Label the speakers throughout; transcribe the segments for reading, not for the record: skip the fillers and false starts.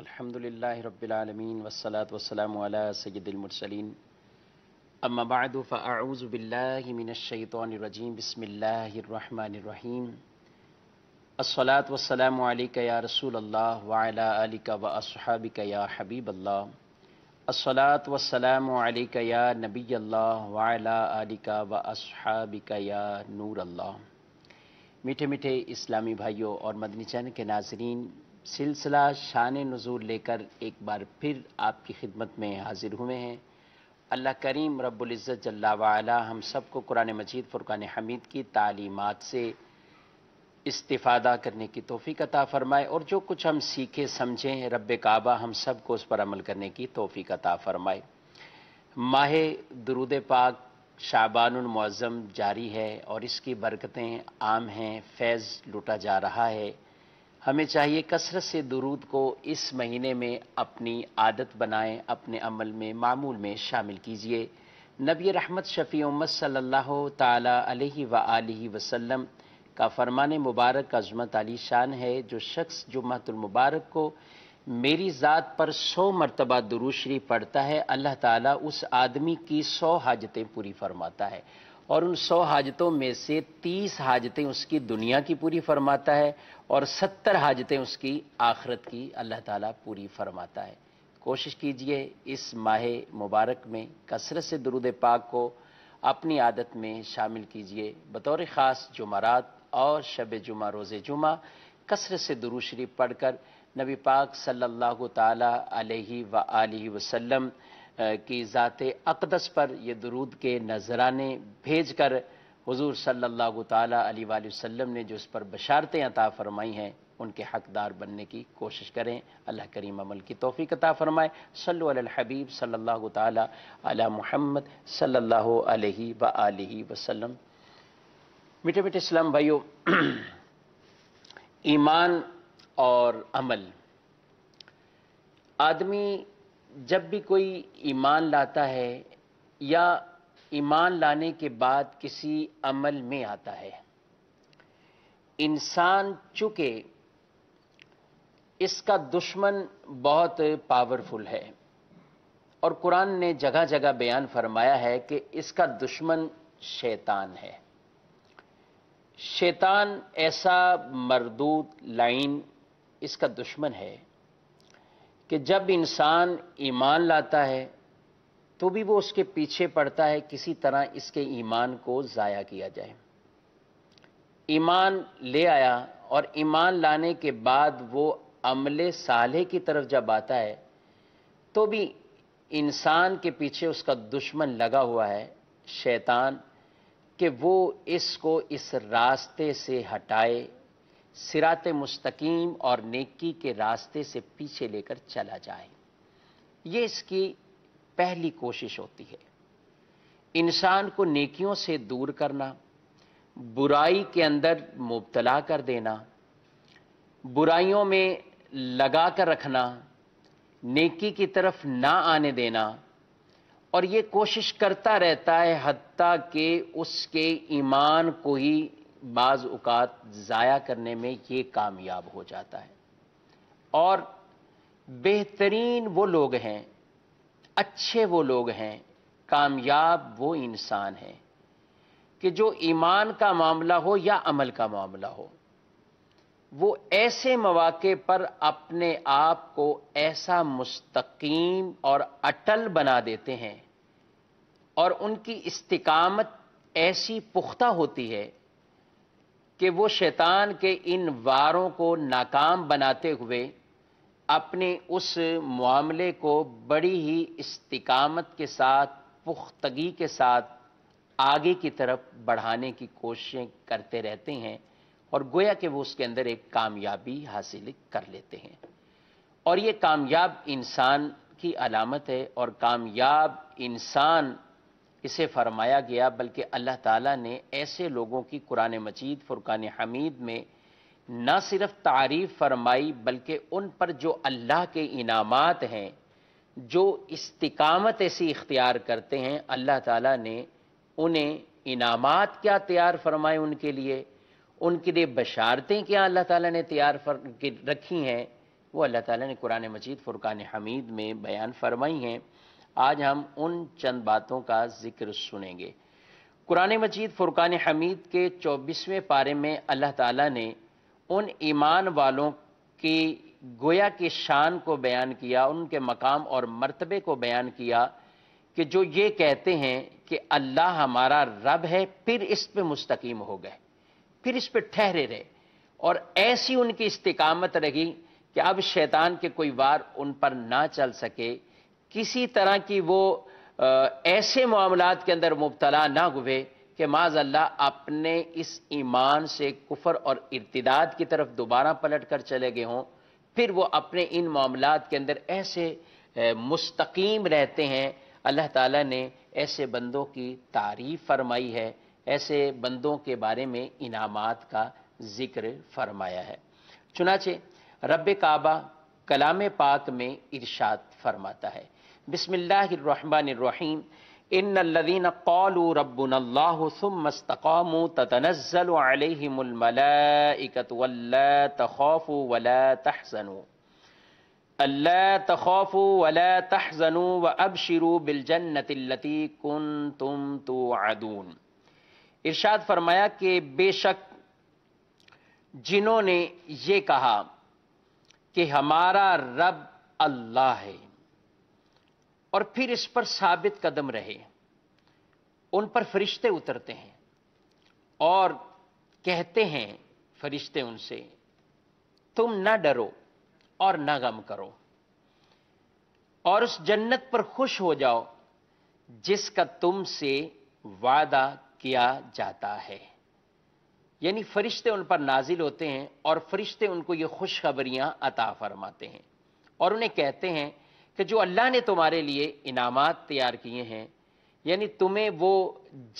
Speaker 1: الحمدللہ رب العالمین والصلاة والسلام علی سید المرسلین اما بعد فاعوذ باللہ من الشیطان الرجیم بسم اللہ الرحمن الرحیم الصلاة والسلام علیک یا رسول اللہ وعلی آلک واصحابک یا حبیب اللہ الصلاة والسلام علیک یا نبی اللہ وعلی آلک واصحابک یا نور اللہ۔ میٹھے میٹھے اسلامی بھائیوں اور مدنی چینل کے ناظرین، سلسلہ شان نزول لے کر ایک بار پھر آپ کی خدمت میں حاضر ہوئے ہیں۔ اللہ کریم رب العزت جل وعلا ہم سب کو قرآن مجید فرقان حمید کی تعلیمات سے استفادہ کرنے کی توفیق عطا فرمائے، اور جو کچھ ہم سیکھے سمجھیں رب کعبہ ہم سب کو اس پر عمل کرنے کی توفیق عطا فرمائے۔ ماہ درود پاک شعبان المعظم جاری ہے اور اس کی برکتیں عام ہیں، فیض لوٹا جا رہا ہے۔ ہمیں چاہیے کثرت سے درود کو اس مہینے میں اپنی عادت بنائیں، اپنے عمل میں معمول میں شامل کیجئے۔ نبی رحمت شفیع امت صلی اللہ تعالی علیہ وآلہ وسلم کا فرمان مبارک عظمت علی شان ہے، جو شخص جمعۃ المبارک کو میری ذات پر 100 مرتبہ درود شریف پڑھتا ہے، اللہ تعالیٰ اس آدمی کی 100 حاجتیں پوری فرماتا ہے، اور ان 100 حاجتوں میں سے 30 حاجتیں اس کی دنیا کی پوری فرماتا ہے اور 70 حاجتیں اس کی آخرت کی اللہ تعالیٰ پوری فرماتا ہے۔ کوشش کیجئے اس ماہ مبارک میں کثرت سے درود پاک کو اپنی عادت میں شامل کیجئے۔ بطور خاص جمعرات اور شب جمعہ روز جمعہ کثرت سے درود شریف پڑھ کر نبی پاک صلی اللہ تعالی علیہ وآلہ وسلم کی ذات اقدس پر یہ درود کے نذرانے بھیج کر حضور صلی اللہ تعالی علیہ وآلہ وسلم نے جو اس پر بشارتیں عطا فرمائی ہیں ان کے حقدار بننے کی کوشش کریں۔ اللہ کریم عمل کی توفیق عطا فرمائے۔ صلو علی الحبیب صلی اللہ تعالی علی محمد صلی اللہ علیہ وآلہ وسلم۔ میٹھے میٹھے اسلام بھائیوں، ایمان اور عمل، آدمی جب بھی کوئی ایمان لاتا ہے یا ایمان لانے کے بعد کسی عمل میں آتا ہے، انسان چونکہ اس کا دشمن بہت پاورفل ہے، اور قرآن نے جگہ جگہ بیان فرمایا ہے کہ اس کا دشمن شیطان ہے۔ شیطان ایسا مردود لعین اس کا دشمن ہے کہ جب انسان ایمان لاتا ہے تو بھی وہ اس کے پیچھے پڑتا ہے، کسی طرح اس کے ایمان کو ضائع کیا جائے۔ ایمان لے آیا اور ایمان لانے کے بعد وہ عمل صالح کی طرف جب آتا ہے تو بھی انسان کے پیچھے اس کا دشمن لگا ہوا ہے، شیطان، کہ وہ اس کو اس راستے سے ہٹائے، صراط مستقیم اور نیکی کے راستے سے پیچھے لے کر چلا جائے۔ یہ اس کی پہلی کوشش ہوتی ہے، انسان کو نیکیوں سے دور کرنا، برائی کے اندر مبتلا کر دینا، برائیوں میں لگا کر رکھنا، نیکی کی طرف نہ آنے دینا، اور یہ کوشش کرتا رہتا ہے حتیٰ کہ اس کے ایمان کو ہی بعض اوقات ضائع کرنے میں یہ کامیاب ہو جاتا ہے۔ اور بہترین وہ لوگ ہیں، اچھے وہ لوگ ہیں، کامیاب وہ انسان ہیں کہ جو ایمان کا معاملہ ہو یا عمل کا معاملہ ہو، وہ ایسے مواقع پر اپنے آپ کو ایسا مستقیم اور اٹل بنا دیتے ہیں، اور ان کی استقامت ایسی پختہ ہوتی ہے کہ وہ شیطان کے ان واروں کو ناکام بناتے ہوئے اپنے اس معاملے کو بڑی ہی استقامت کے ساتھ، پختگی کے ساتھ آگے کی طرف بڑھانے کی کوششیں کرتے رہتے ہیں، اور گویا کہ وہ اس کے اندر ایک کامیابی حاصل کر لیتے ہیں۔ اور یہ کامیاب انسان کی علامت ہے، اور کامیاب انسان اسے فرمایا گیا، بلکہ اللہ تعالیٰ نے ایسے لوگوں کی قرآن مجید فرقان حمید میں نہ صرف تعریف فرمائی، بلکہ ان پر جو اللہ کے انعامات ہیں، جو استقامت ایسی اختیار کرتے ہیں، اللہ تعالیٰ نے انہیں انعامات کیا تیار فرمائے ان کے لیے بشارتیں کیا اللہ تعالیٰ نے تیار رکھی ہیں، وہ اللہ تعالیٰ نے قرآن مجید فرقان حمید میں بیان فرمائی ہیں۔ آج ہم ان چند باتوں کا ذکر سنیں گے۔ قرآن مجید فرقان حمید کے 24ویں پارے میں اللہ تعالیٰ نے ان ایمان والوں کی گویا کی شان کو بیان کیا، ان کے مقام اور مرتبے کو بیان کیا کہ جو یہ کہتے ہیں کہ اللہ ہمارا رب ہے، پھر اس پہ مستقیم ہو گئے، پھر اس پہ ٹھہرے رہے، اور ایسی ان کی استقامت رہی کہ اب شیطان کے کوئی وار ان پر نہ چل سکے، کسی طرح کی وہ ایسے معاملات کے اندر مبتلا نہ ہوئے کہ معاذ اللہ اپنے اس ایمان سے کفر اور ارتداد کی طرف دوبارہ پلٹ کر چلے گئے ہوں، پھر وہ اپنے ان معاملات کے اندر ایسے مستقیم رہتے ہیں۔ اللہ تعالیٰ نے ایسے بندوں کی تعریف فرمائی ہے، ایسے بندوں کے بارے میں انعامات کا ذکر فرمایا ہے۔ چنانچہ رب کعبہ کلام پاک میں ارشاد فرماتا ہے، بسم اللہ الرحمن الرحیم، ان الذین قالوا ربنا اللہ ثم استقاموا تتنزل علیہم الملائکۃ ولا تخافوا ولا تحزنوا الا تخافوا ولا تحزنوا وابشروا بالجنۃ التی کنتم توعدون۔ ارشاد فرمایا کہ بے شک جنہوں نے یہ کہا کہ ہمارا رب اللہ ہے اور پھر اس پر ثابت قدم رہے، ان پر فرشتے اترتے ہیں اور کہتے ہیں فرشتے ان سے، تم نہ ڈرو اور نہ غم کرو، اور اس جنت پر خوش ہو جاؤ جس کا تم سے وعدہ کیا جاتا ہے۔ یعنی فرشتے ان پر نازل ہوتے ہیں اور فرشتے ان کو یہ خوشخبریاں عطا فرماتے ہیں اور انہیں کہتے ہیں کہ جو اللہ نے تمہارے لیے انعامات تیار کیے ہیں، یعنی تمہیں وہ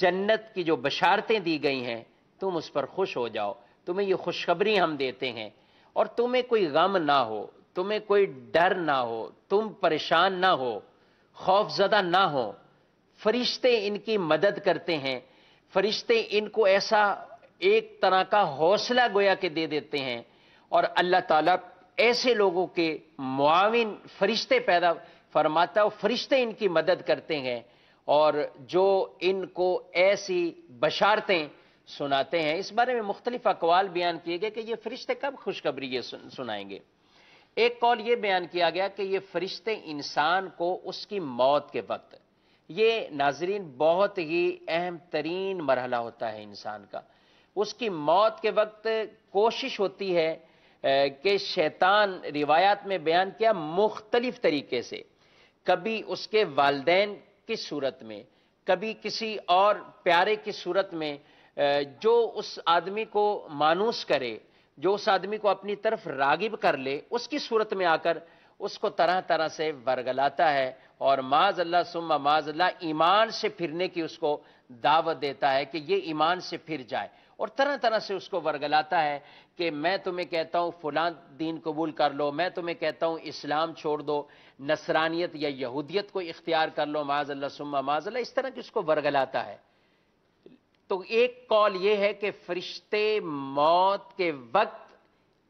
Speaker 1: جنت کی جو بشارتیں دی گئی ہیں، تم اس پر خوش ہو جاؤ، تمہیں یہ خوشخبری ہم دیتے ہیں، اور تمہیں کوئی غم نہ ہو، تمہیں کوئی ڈر نہ ہو، تم پریشان نہ ہو، خوف زدہ نہ ہو۔ فرشتے ان کی مدد کرتے ہیں، فرشتے ان کو ایسا ایک طرح کا حوصلہ گویا کہ دے دیتے ہیں، اور اللہ تعالیٰ ایسے لوگوں کے معاون فرشتے پیدا فرماتا ہے، فرشتے ان کی مدد کرتے ہیں اور جو ان کو ایسی بشارتیں سناتے ہیں۔ اس بارے میں مختلف اقوال بیان کیے گئے کہ یہ فرشتے کب خوشخبری یہ سنائیں گے۔ ایک قول یہ بیان کیا گیا کہ یہ فرشتے انسان کو اس کی موت کے وقت، یہ ناظرین بہت ہی اہم ترین مرحلہ ہوتا ہے انسان کا، اس کی موت کے وقت کوشش ہوتی ہے کہ شیطان، روایات میں بیان کیا، مختلف طریقے سے، کبھی اس کے والدین کی صورت میں، کبھی کسی اور پیارے کی صورت میں، جو اس آدمی کو مانوس کرے، جو اس آدمی کو اپنی طرف راغب کر لے، اس کی صورت میں آ کر اس کو طرح طرح سے ورگلاتا ہے اور معاذ اللہ ثم معاذ اللہ ایمان سے پھرنے کی اس کو دعوت دیتا ہے کہ یہ ایمان سے پھر جائے، اور طرح طرح سے اس کو ورگلاتا ہے کہ میں تمہیں کہتا ہوں فلاں دین قبول کر لو، میں تمہیں کہتا ہوں اسلام چھوڑ دو، نصرانیت یا یہودیت کو اختیار کر لو، معاذ اللہ ثم معاذ اللہ، اس طرح کی اس کو ورگلاتا ہے۔ تو ایک قول یہ ہے کہ فرشتے موت کے وقت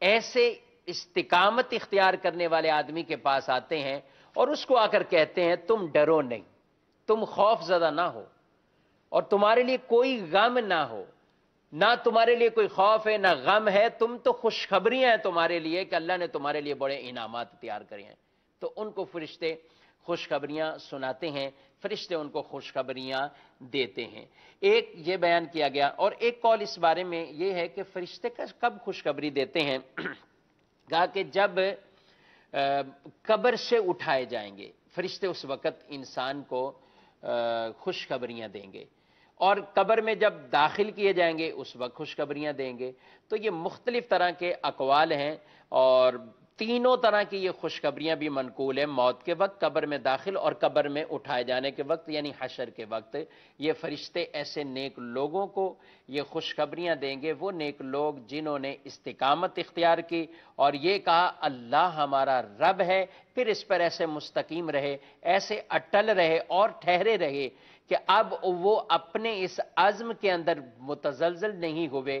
Speaker 1: ایسے استقامت اختیار کرنے والے آدمی کے پاس آتے ہیں اور اس کو آ کر کہتے ہیں تم ڈرو نہیں، تم خوف زدہ نہ ہو، اور تمہارے لیے کوئی غم نہ ہو، نہ تمہارے لیے کوئی خوف ہے نہ غم ہے، تم تو خوشخبریاں ہیں تمہارے لیے کہ اللہ نے تمہارے لیے بڑے انعامات تیار کرے ہیں۔ تو ان کو فرشتے خوشخبریاں سناتے ہیں، فرشتے ان کو خوشخبریاں دیتے ہیں۔ ایک یہ بیان کیا گیا، اور ایک قول اس بارے میں یہ ہے کہ فرشتے کب خوشخبری دیتے ہیں، کہا کہ جب قبر سے اٹھائے جائیں گے فرشتے اس وقت انسان کو خوشخبریاں دیں گے، اور قبر میں جب داخل کیے جائیں گے اس وقت خوشخبریاں دیں گے۔ تو یہ مختلف طرح کے اقوال ہیں اور تینوں طرح کی یہ خوشخبریاں بھی منقول ہیں، موت کے وقت، قبر میں داخل اور قبر میں اٹھائے جانے کے وقت یعنی حشر کے وقت۔ یہ فرشتے ایسے نیک لوگوں کو یہ خوشخبریاں دیں گے، وہ نیک لوگ جنہوں نے استقامت اختیار کی اور یہ کہا اللہ ہمارا رب ہے، پھر اس پر ایسے مستقیم رہے، ایسے اٹل رہے اور ٹھہرے رہے کہ اب وہ اپنے اس عزم کے اندر متزلزل نہیں ہوئے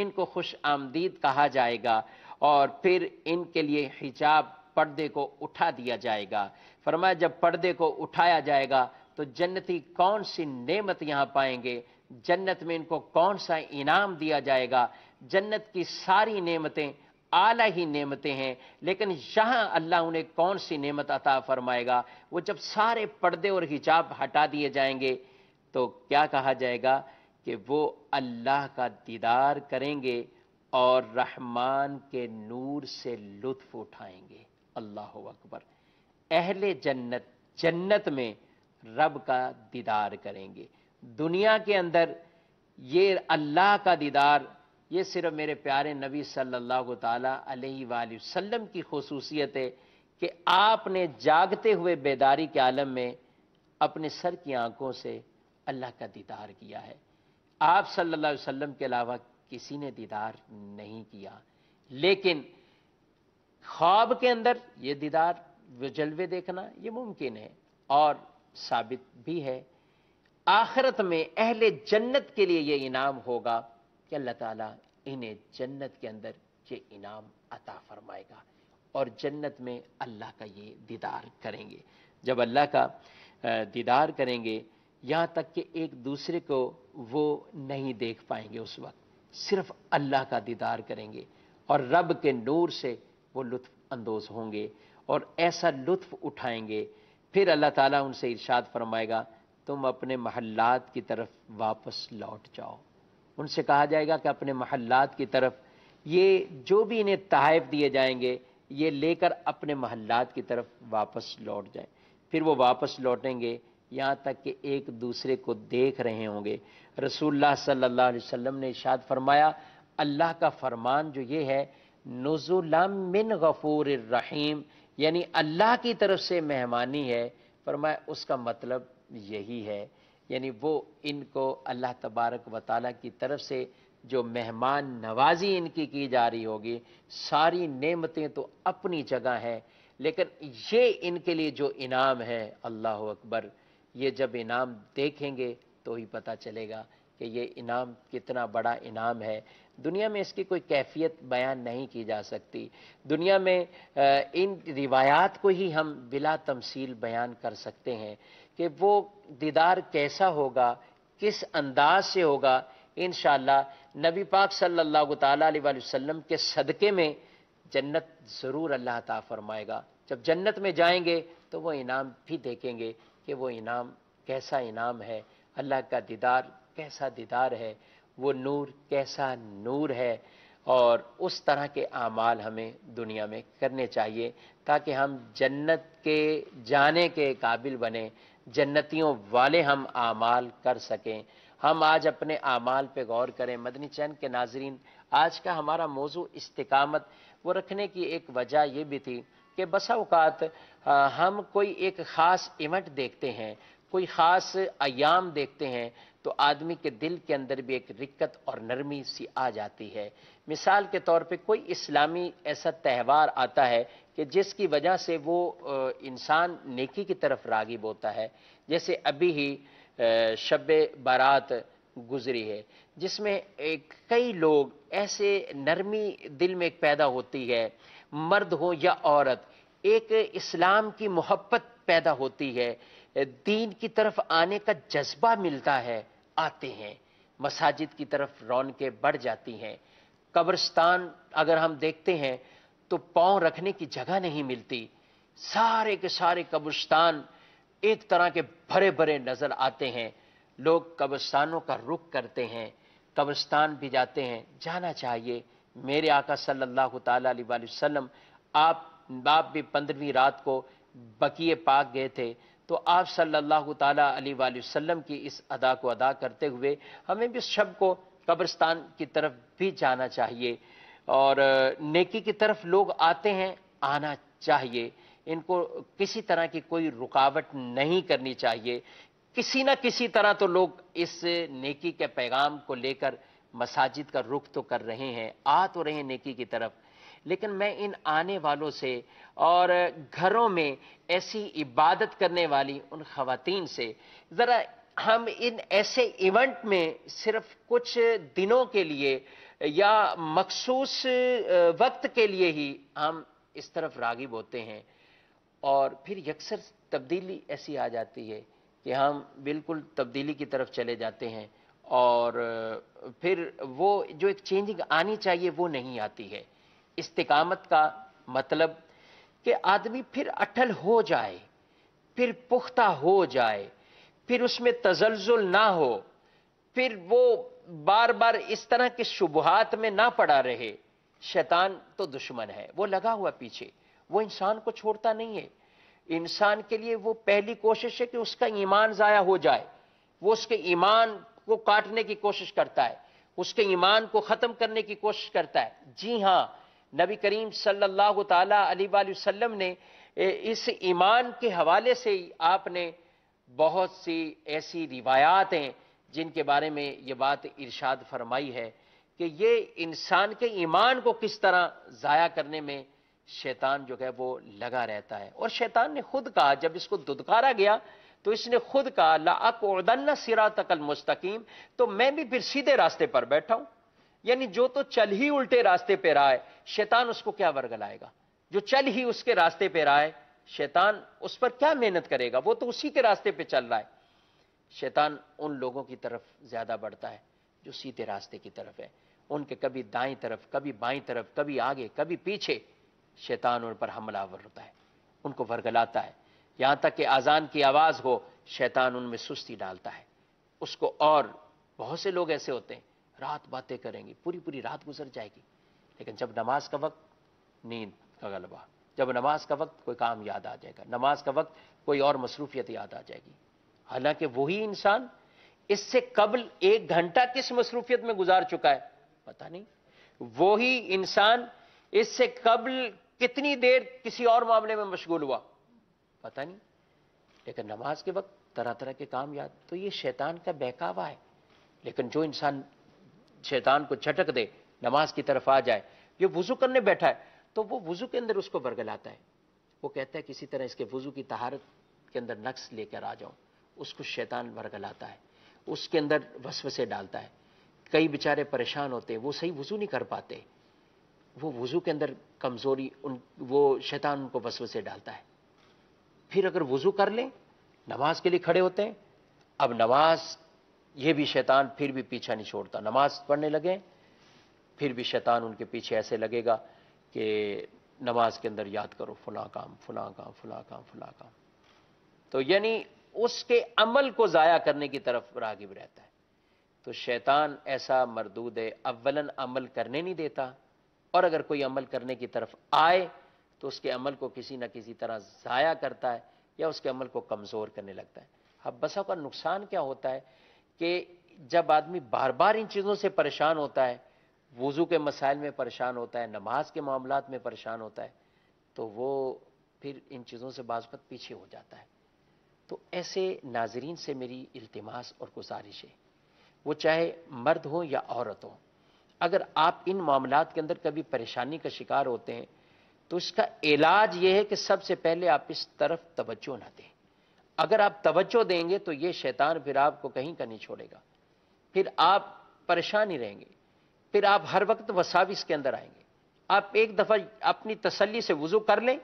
Speaker 1: ان کو خوش آمدید کہا جائے گا اور پھر ان کے لیے حجاب پردے کو اٹھا دیا جائے گا۔ فرمایا جب پردے کو اٹھایا جائے گا تو جنتی کون سی نعمت یہاں پائیں گے، جنت میں ان کو کون سا انعام دیا جائے گا۔ جنت کی ساری نعمتیں اعلیٰ ہی نعمتیں ہیں، لیکن یہاں اللہ انہیں کون سی نعمت عطا فرمائے گا؟ وہ جب سارے پردے اور حجاب ہٹا دیے جائیں گے تو کیا کہا جائے گا کہ وہ اللہ کا دیدار کریں گے اور رحمان کے نور سے لطف اٹھائیں گے۔ اللہ اکبر۔ اہل جنت جنت میں رب کا دیدار کریں گے۔ دنیا کے اندر یہ اللہ کا دیدار، یہ صرف میرے پیارے نبی صلی اللہ تعالی علیہ وآلہ وسلم کی خصوصیت ہے کہ آپ نے جاگتے ہوئے بیداری کے عالم میں اپنے سر کی آنکھوں سے اللہ کا دیدار کیا ہے۔ آپ صلی اللہ علیہ وسلم کے علاوہ کسی نے دیدار نہیں کیا، لیکن خواب کے اندر یہ دیدار و جلوے دیکھنا یہ ممکن ہے اور ثابت بھی ہے۔ آخرت میں اہل جنت کے لیے یہ انعام ہوگا کہ اللہ تعالیٰ انہیں جنت کے اندر یہ انعام عطا فرمائے گا اور جنت میں اللہ کا یہ دیدار کریں گے۔ جب اللہ کا دیدار کریں گے یہاں تک کہ ایک دوسرے کو وہ نہیں دیکھ پائیں گے، اس وقت صرف اللہ کا دیدار کریں گے اور رب کے نور سے وہ لطف اندوز ہوں گے اور ایسا لطف اٹھائیں گے۔ پھر اللہ تعالیٰ ان سے ارشاد فرمائے گا تم اپنے محلات کی طرف واپس لوٹ جاؤ۔ ان سے کہا جائے گا کہ اپنے محلات کی طرف، یہ جو بھی انہیں تحائف دیے جائیں گے یہ لے کر اپنے محلات کی طرف واپس لوٹ جائیں۔ پھر وہ واپس لوٹیں گے یہاں تک کہ ایک دوسرے کو دیکھ رہے ہوں گے۔ رسول اللہ صلی اللہ علیہ وسلم نے ارشاد فرمایا اللہ کا فرمان جو یہ ہے نزلا من غفور الرحیم، یعنی اللہ کی طرف سے مہمانی ہے، فرمایا اس کا مطلب یہی ہے، یعنی وہ ان کو اللہ تبارک و تعالیٰ کی طرف سے جو مہمان نوازی ان کی جا رہی ہوگی، ساری نعمتیں تو اپنی جگہ ہیں، لیکن یہ ان کے لیے جو انعام ہے، اللہ اکبر، یہ جب انعام دیکھیں گے تو ہی پتہ چلے گا کہ یہ انعام کتنا بڑا انعام ہے۔ دنیا میں اس کی کوئی کیفیت بیان نہیں کی جا سکتی۔ دنیا میں ان روایات کو ہی ہم بلا تمثیل بیان کر سکتے ہیں کہ وہ دیدار کیسا ہوگا، کس انداز سے ہوگا۔ انشاءاللہ نبی پاک صلی اللہ تعالیٰ علیہ وآلہ وسلم کے صدقے میں جنت ضرور اللہ عطا فرمائے گا۔ جب جنت میں جائیں گے تو وہ انعام بھی دیکھیں گے کہ وہ انعام کیسا انعام ہے، اللہ کا دیدار کیسا دیدار ہے، وہ نور کیسا نور ہے، اور اس طرح کے اعمال ہمیں دنیا میں کرنے چاہیے تاکہ ہم جنت کے جانے کے قابل بنیں، جنتیوں والے ہم اعمال کر سکیں۔ ہم آج اپنے اعمال پہ غور کریں۔ مدنی چینل کے ناظرین، آج کا ہمارا موضوع استقامت وہ رکھنے کی ایک وجہ یہ بھی تھی کہ بسا اوقات ہم کوئی ایک خاص ایونٹ دیکھتے ہیں، کوئی خاص ایام دیکھتے ہیں تو آدمی کے دل کے اندر بھی ایک رقت اور نرمی سی آ جاتی ہے۔ مثال کے طور پہ کوئی اسلامی ایسا تہوار آتا ہے کہ جس کی وجہ سے وہ انسان نیکی کی طرف راغب ہوتا ہے، جیسے ابھی ہی شب بارات گزری ہے جس میں کئی لوگ ایسے نرمی دل میں ایک پیدا ہوتی ہے، مرد ہو یا عورت، ایک اسلام کی محبت پیدا ہوتی ہے، دین کی طرف آنے کا جذبہ ملتا ہے، آتے ہیں، مساجد کی طرف رونقیں بڑھ جاتی ہیں۔ قبرستان اگر ہم دیکھتے ہیں تو پاؤں رکھنے کی جگہ نہیں ملتی، سارے کے سارے قبرستان ایک طرح کے بھرے بھرے نظر آتے ہیں، لوگ قبرستانوں کا رخ کرتے ہیں، قبرستان بھی جاتے ہیں۔ جانا چاہیے۔ میرے آقا صلی اللہ تعالیٰ علیہ وآلہ وسلم آپ بھی 15ویں رات کو بقیع پاک گئے تھے، تو آپ صلی اللہ تعالیٰ علیہ وآلہ وسلم کی اس ادا کو ادا کرتے ہوئے ہمیں بھی شب کو قبرستان کی طرف بھی جانا چاہیے، اور نیکی کی طرف لوگ آتے ہیں، آنا چاہیے، ان کو کسی طرح کی کوئی رکاوٹ نہیں کرنی چاہیے۔ کسی نہ کسی طرح تو لوگ اس نیکی کے پیغام کو لے کر مساجد کا رخ تو کر رہے ہیں، آ تو رہے ہیں نیکی کی طرف، لیکن میں ان آنے والوں سے اور گھروں میں ایسی عبادت کرنے والی ان خواتین سے ذرا ہم ان ایسے ایونٹ میں صرف کچھ دنوں کے لیے یا مخصوص وقت کے لیے ہی ہم اس طرف راغب ہوتے ہیں، اور پھر یکسر تبدیلی ایسی آ جاتی ہے کہ ہم بالکل تبدیلی کی طرف چلے جاتے ہیں، اور پھر وہ جو ایک چینجنگ آنی چاہیے وہ نہیں آتی ہے۔ استقامت کا مطلب کہ آدمی پھر اٹل ہو جائے، پھر پختہ ہو جائے، پھر اس میں تزلزل نہ ہو، پھر وہ بار بار اس طرح کے شبہات میں نہ پڑا رہے۔ شیطان تو دشمن ہے، وہ لگا ہوا پیچھے، وہ انسان کو چھوڑتا نہیں ہے۔ انسان کے لیے وہ پہلی کوشش ہے کہ اس کا ایمان ضائع ہو جائے، وہ اس کے ایمان کو کاٹنے کی کوشش کرتا ہے، اس کے ایمان کو ختم کرنے کی کوشش کرتا ہے۔ جی ہاں، نبی کریم صلی اللہ تعالی علیہ وآلہ وسلم نے اس ایمان کے حوالے سے ہی آپ نے بہت سی ایسی روایات ہیں جن کے بارے میں یہ بات ارشاد فرمائی ہے کہ یہ انسان کے ایمان کو کس طرح ضائع کرنے میں شیطان جو ہے وہ لگا رہتا ہے۔ اور شیطان نے خود کہا، جب اس کو دھتکارا گیا تو اس نے خود کہا لَأَقْعُدَنَّ صِرَاطَكَ الْمُسْتَقِيمَ، تو میں بھی پھر سیدھے راستے پر بیٹھا ہوں۔ یعنی جو تو چل ہی الٹے راستے پہ رہا ہے، شیطان اس کو کیا ورگلائے گا؟ جو چل ہی اس کے راستے پہ رہا ہے، شیطان اس پر کیا محنت کرے گا؟ وہ تو اسی کے راستے پہ چل رہا ہے۔ شیطان ان لوگوں کی طرف زیادہ بڑھتا ہے جو سیدھے راستے کی طرف ہے، ان کے کبھی دائیں طرف، کبھی بائیں طرف، کبھی آگے، کبھی پیچھے شیطان ان پر حملہ آور ہوتا ہے، ان کو ورگلاتا ہے۔ یہاں تک کہ اذان کی آواز ہو، شیطان ان میں سستی ڈالتا ہے اس کو۔ اور بہت سے لوگ ایسے ہوتے ہیں، رات باتیں کریں گے، پوری پوری رات گزر جائے گی، لیکن جب نماز کا وقت، نیند کا غلبہ، جب نماز کا وقت کوئی کام یاد آ جائے گا، نماز کا وقت کوئی اور مصروفیت یاد آ جائے گی، حالانکہ وہی انسان اس سے قبل 1 گھنٹہ کس مصروفیت میں گزار چکا ہے پتہ نہیں، وہی انسان اس سے قبل کتنی دیر کسی اور معاملے میں مشغول ہوا پتہ نہیں، لیکن نماز کے وقت طرح طرح کے کام یاد۔ تو یہ شیطان کا بہکاوا ہے۔ لیکن جو انسان شیطان کو جھٹک دے، نماز کی طرف آ جائے، یہ وضو کرنے بیٹھا ہے تو وہ وضو کے اندر اس کو ورگلاتا ہے، وہ کہتا ہے کسی طرح اس کے وضو کی طہارت کے اندر نقص لے کر آ جاؤں، اس کو شیطان ورگلاتا ہے، اس کے اندر وسوسے ڈالتا ہے۔ کئی بیچارے پریشان ہوتے ہیں، وہ صحیح وضو نہیں کر پاتے، وہ وضو کے اندر کمزوری، وہ شیطان ان کو وسوسے ڈالتا ہے۔ پھر اگر وضو کر لیں، نماز کے لیے کھڑے ہوتے ہیں، اب نماز، یہ بھی شیطان پھر بھی پیچھا نہیں چھوڑتا، نماز پڑھنے لگے پھر بھی شیطان ان کے پیچھے ایسے لگے گا کہ نماز کے اندر یاد کرو فلاں کام، فلاں کام، فلاں کام، فلاں کام۔ تو یعنی اس کے عمل کو ضائع کرنے کی طرف راغب رہتا ہے۔ تو شیطان ایسا مردود ہے، اولاً عمل کرنے نہیں دیتا، اور اگر کوئی عمل کرنے کی طرف آئے تو اس کے عمل کو کسی نہ کسی طرح ضائع کرتا ہے یا اس کے عمل کو کمزور کرنے لگتا ہے۔ اب بسا کا نقصان کیا ہوتا ہے کہ جب آدمی بار بار ان چیزوں سے پریشان ہوتا ہے، وضو کے مسائل میں پریشان ہوتا ہے، نماز کے معاملات میں پریشان ہوتا ہے، تو وہ پھر ان چیزوں سے بعض وقت پیچھے ہو جاتا ہے۔ تو ایسے ناظرین سے میری التماس اور گزارش ہے، وہ چاہے مرد ہو یا عورت ہو، اگر آپ ان معاملات کے اندر کبھی پریشانی کا شکار ہوتے ہیں تو اس کا علاج یہ ہے کہ سب سے پہلے آپ اس طرف توجہ نہ دیں۔ اگر آپ توجہ دیں گے تو یہ شیطان پھر آپ کو کہیں کا نہیں چھوڑے گا، پھر آپ پریشان ہی رہیں گے، پھر آپ ہر وقت وساوس کے اندر آئیں گے۔ آپ ایک دفعہ اپنی تسلی سے وضو کر لیں،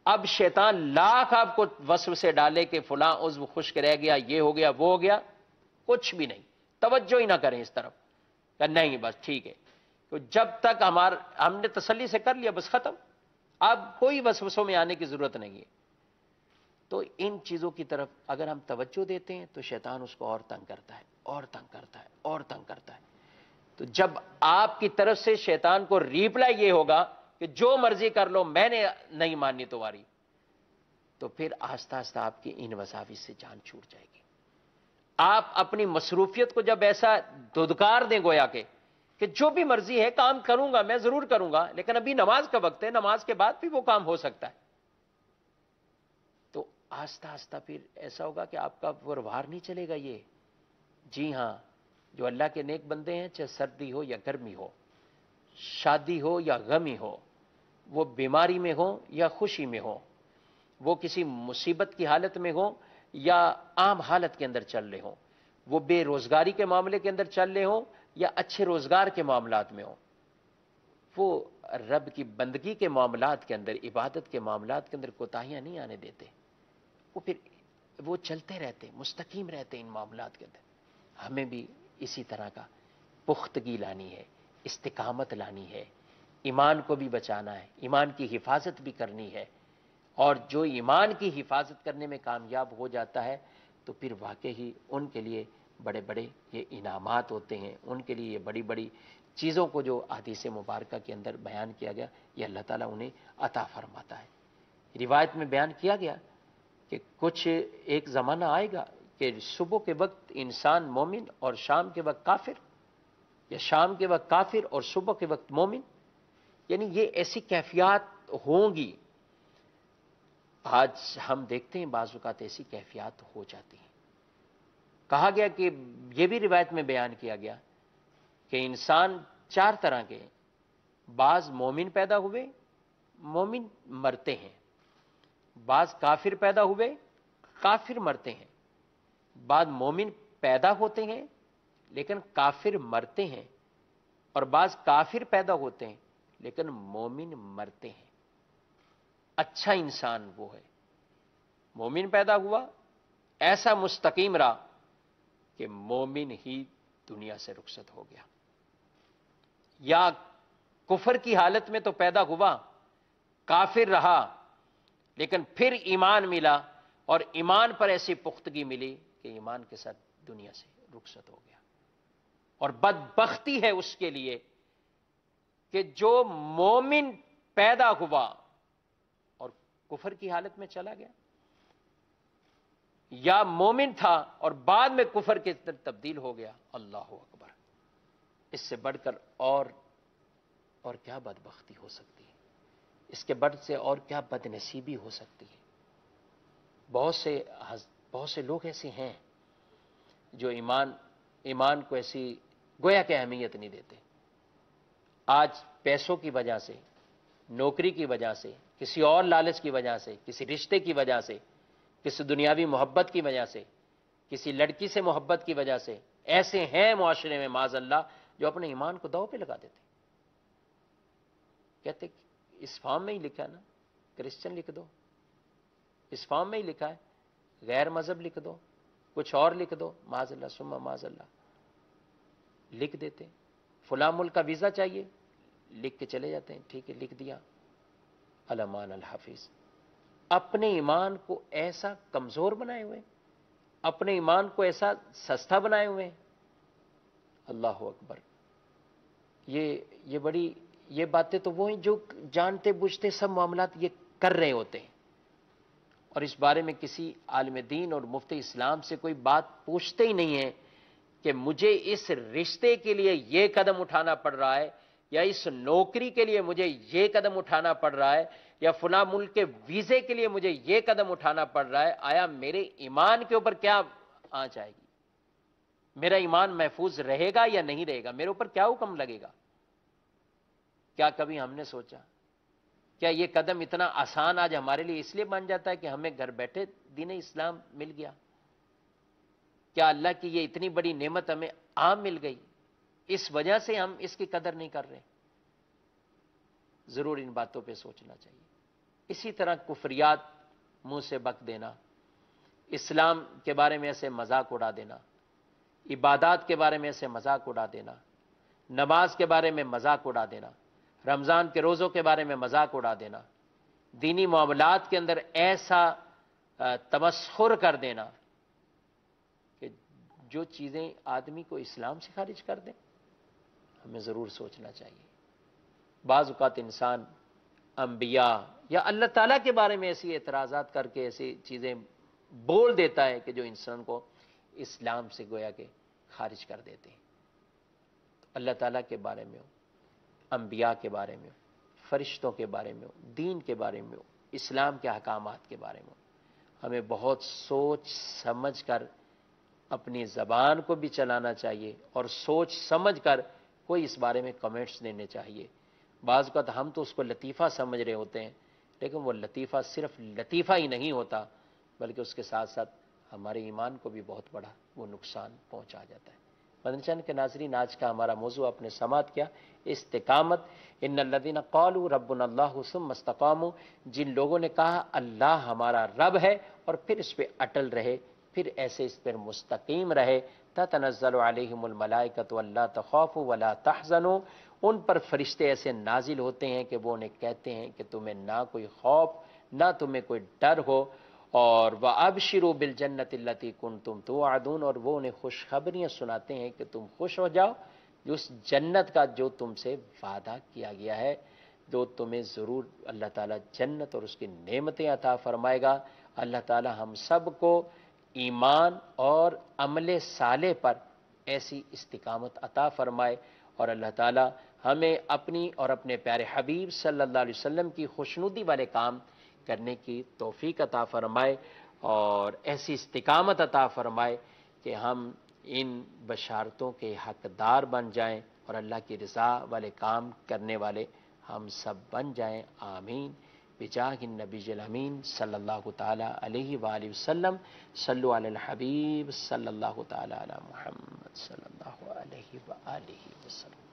Speaker 1: اب شیطان لاکھ آپ کو وسوسے ڈالے کہ فلاں عضو خشک رہ گیا، یہ ہو گیا، وہ ہو گیا، کچھ بھی نہیں، توجہ ہی نہ کریں اس طرف کہ نہیں بس ٹھیک ہے۔ تو جب تک ہم نے تسلی سے کر لیا بس ختم، اب کوئی وسوسوں میں آنے کی ضرورت نہیں ہے۔ تو ان چیزوں کی طرف اگر ہم توجہ دیتے ہیں تو شیطان اس کو اور تنگ کرتا ہے، اور تنگ کرتا ہے، اور تنگ کرتا ہے۔ تو جب آپ کی طرف سے شیطان کو ریپلائی یہ ہوگا کہ جو مرضی کر لو، میں نے نہیں ماننی تمہاری، تو پھر آہستہ آہستہ آپ کی ان وساوس سے جان چھوٹ جائے گی۔ آپ اپنی مصروفیت کو جب ایسا دھدکار دیں گویا کہ جو بھی مرضی ہے کام کروں گا، میں ضرور کروں گا، لیکن ابھی نماز کا وقت ہے، نماز کے بعد بھی وہ کام ہو سکتا ہے، تو آہستہ آہستہ پھر ایسا ہوگا کہ آپ کا وروار نہیں چلے گا یہ۔ جی ہاں، جو اللہ کے نیک بندے ہیں، چاہے سردی ہو یا گرمی ہو، شادی ہو یا غمی ہو، وہ بیماری میں ہو یا خوشی میں ہو، وہ کسی مصیبت کی حالت میں ہو یا عام حالت کے اندر چل رہے ہوں، وہ بے روزگاری کے معاملے کے اندر چل رہے ہوں یا اچھے روزگار کے معاملات میں ہوں، وہ رب کی بندگی کے معاملات کے اندر، عبادت کے معاملات کے اندر کوتاہیاں نہیں آنے دیتے، وہ پھر وہ چلتے رہتے، مستقیم رہتے ان معاملات کے اندر۔ ہمیں بھی اسی طرح کا پختگی لانی ہے، استقامت لانی ہے، ایمان کو بھی بچانا ہے، ایمان کی حفاظت بھی کرنی ہے، اور جو ایمان کی حفاظت کرنے میں کامیاب ہو جاتا ہے تو پھر واقعی ان کے لیے بڑے بڑے یہ انعامات ہوتے ہیں، ان کے لیے یہ بڑی بڑی چیزوں کو جو حدیث مبارکہ کے اندر بیان کیا گیا یہ اللہ تعالیٰ انہیں عطا فرماتا ہے۔ روایت میں بیان کیا گیا کہ کچھ ایک زمانہ آئے گا کہ صبح کے وقت انسان مومن اور شام کے وقت کافر، یا شام کے وقت کافر اور صبح کے وقت مومن، یعنی یہ ایسی کیفیات ہوں گی۔ آج ہم دیکھتے ہیں بعض اوقات ایسی کیفیات ہو جاتی ہیں۔ کہا گیا کہ یہ بھی روایت میں بیان کیا گیا کہ انسان چار طرح کے، بعض مومن پیدا ہوئے، مومن مرتے ہیں، بعض کافر پیدا ہوئے، کافر مرتے ہیں، بعض مومن پیدا ہوتے ہیں لیکن کافر مرتے ہیں، اور بعض کافر پیدا ہوتے ہیں لیکن مومن مرتے ہیں۔ اچھا انسان وہ ہے، مومن پیدا ہوا، ایسا مستقیم رہا کہ مومن ہی دنیا سے رخصت ہو گیا، یا کفر کی حالت میں تو پیدا ہوا، کافر رہا، لیکن پھر ایمان ملا اور ایمان پر ایسی پختگی ملی کہ ایمان کے ساتھ دنیا سے رخصت ہو گیا۔ اور بدبختی ہے اس کے لیے کہ جو مومن پیدا ہوا اور کفر کی حالت میں چلا گیا، یا مومن تھا اور بعد میں کفر کے طرف تبدیل ہو گیا۔ اللہ اکبر! اس سے بڑھ کر اور کیا بدبختی ہو سکتی ہے، اس کے بڑھ سے اور کیا بد نصیبی ہو سکتی ہے۔ بہت سے لوگ ایسے ہیں جو ایمان کو ایسی گویا کہ اہمیت نہیں دیتے۔ آج پیسوں کی وجہ سے، نوکری کی وجہ سے، کسی اور لالچ کی وجہ سے، کسی رشتے کی وجہ سے، کسی دنیاوی محبت کی وجہ سے، کسی لڑکی سے محبت کی وجہ سے ایسے ہیں معاشرے میں معاذ اللہ جو اپنے ایمان کو داؤ پہ لگا دیتے۔ کہتے اس فارم میں ہی لکھا ہے نا کرسچن لکھ دو، اس فارم میں ہی لکھا ہے غیر مذہب لکھ دو، کچھ اور لکھ دو، معاذ اللہ ثم معاذ اللہ لکھ دیتے۔ فلاں ملک کا ویزا چاہیے، لکھ کے چلے جاتے ہیں، ٹھیک ہے لکھ دیا، الامان الحافظ۔ اپنے ایمان کو ایسا کمزور بنائے ہوئے، اپنے ایمان کو ایسا سستا بنائے ہوئے ہیں۔ اللہ اکبر! یہ باتیں تو وہ ہیں جو جانتے بوجھتے سب معاملات یہ کر رہے ہوتے ہیں، اور اس بارے میں کسی عالم دین اور مفتی اسلام سے کوئی بات پوچھتے ہی نہیں ہے کہ مجھے اس رشتے کے لیے یہ قدم اٹھانا پڑ رہا ہے، یا اس نوکری کے لیے مجھے یہ قدم اٹھانا پڑ رہا ہے، یا فلاں ملک کے ویزے کے لیے مجھے یہ قدم اٹھانا پڑ رہا ہے۔ آیا میرے ایمان کے اوپر کیا آنچ آئے گی؟ میرا ایمان محفوظ رہے گا یا نہیں رہے گا؟ میرے اوپر کیا حکم لگے گا؟ کیا کبھی ہم نے سوچا؟ کیا یہ قدم اتنا آسان آج ہمارے لیے اس لیے بن جاتا ہے کہ ہمیں گھر بیٹھے دین اسلام مل گیا؟ کیا اللہ کی یہ اتنی بڑی نعمت ہمیں عام مل گئی، اس وجہ سے ہم اس کی قدر نہیں کر رہے؟ ضرور ان باتوں پہ سوچنا چاہیے۔ اسی طرح کفریات منہ سے بک دینا، اسلام کے بارے میں ایسے مذاق اڑا دینا، عبادات کے بارے میں ایسے مذاق اڑا دینا، نماز کے بارے میں مذاق اڑا دینا، رمضان کے روزوں کے بارے میں مذاق اڑا دینا، دینی معاملات کے اندر ایسا تمسخر کر دینا کہ جو چیزیں آدمی کو اسلام سے خارج کر دیں، ہمیں ضرور سوچنا چاہیے۔ بعض اوقات انسان انبیاء یا اللہ تعالیٰ کے بارے میں ایسی اعتراضات کر کے ایسی چیزیں بول دیتا ہے کہ جو انسان کو اسلام سے گویا کہ خارج کر دیتے ہیں۔ اللہ تعالیٰ کے بارے میں ہو، انبیاء کے بارے میں ہو، فرشتوں کے بارے میں ہو، دین کے بارے میں ہو، اسلام کے احکامات کے بارے میں ہو، ہمیں بہت سوچ سمجھ کر اپنی زبان کو بھی چلانا چاہیے، اور سوچ سمجھ کر کوئی اس بارے میں کمنٹس دینے چاہیے۔ بعض اوقات ہم تو اس کو لطیفہ سمجھ رہے ہوتے ہیں، لیکن وہ لطیفہ صرف لطیفہ ہی نہیں ہوتا، بلکہ اس کے ساتھ ساتھ ہمارے ایمان کو بھی بہت بڑا وہ نقصان پہنچا جاتا ہے۔ مدنی چینل کے ناظرین، آج کا ہمارا موضوع آپ نے سماعت کیا، استقامت۔ ان الذین قالوا ربنا اللہ ثم استقاموا، جن لوگوں نے کہا اللہ ہمارا رب ہے اور پھر اس پہ اٹل رہے، پھر ایسے اس پر مستقیم رہے، تتنزل علیہم الملائکۃ الا تخافوا ولا تحزنوا، ان پر فرشتے ایسے نازل ہوتے ہیں کہ وہ انہیں کہتے ہیں کہ تمہیں نہ کوئی خوف نہ تمہیں کوئی ڈر ہو، اور وَأَبْشِرُوا بِالْجَنَّةِ الَّتِي كُنْتُمْ تُوعَدُونَ، اور وہ انہیں خوشخبریاں سناتے ہیں کہ تم خوش ہو جاؤ اس جنت کا جو تم سے وعدہ کیا گیا ہے، جو تمہیں ضرور اللہ تعالیٰ جنت اور اس کی نعمتیں عطا فرمائے گا۔ اللہ تعالیٰ ہم سب کو ایمان اور عمل صالح پر ایسی استقامت عطا فرمائے، اور اللہ تعالیٰ ہمیں اپنی اور اپنے پیارے حبیب صلی اللہ علیہ وسلم کی خوشنودی والے کام کرنے کی توفیق عطا فرمائے، اور ایسی استقامت عطا فرمائے کہ ہم ان بشارتوں کے حقدار بن جائیں اور اللہ کی رضا والے کام کرنے والے ہم سب بن جائیں، آمین، بجاہ النبی الامین صلی اللہ تعالی علیہ وآلہ وسلم۔ صلو علی الحبیب صلی اللہ تعالی علی محمد صلی اللہ علیہ وآلہ وسلم۔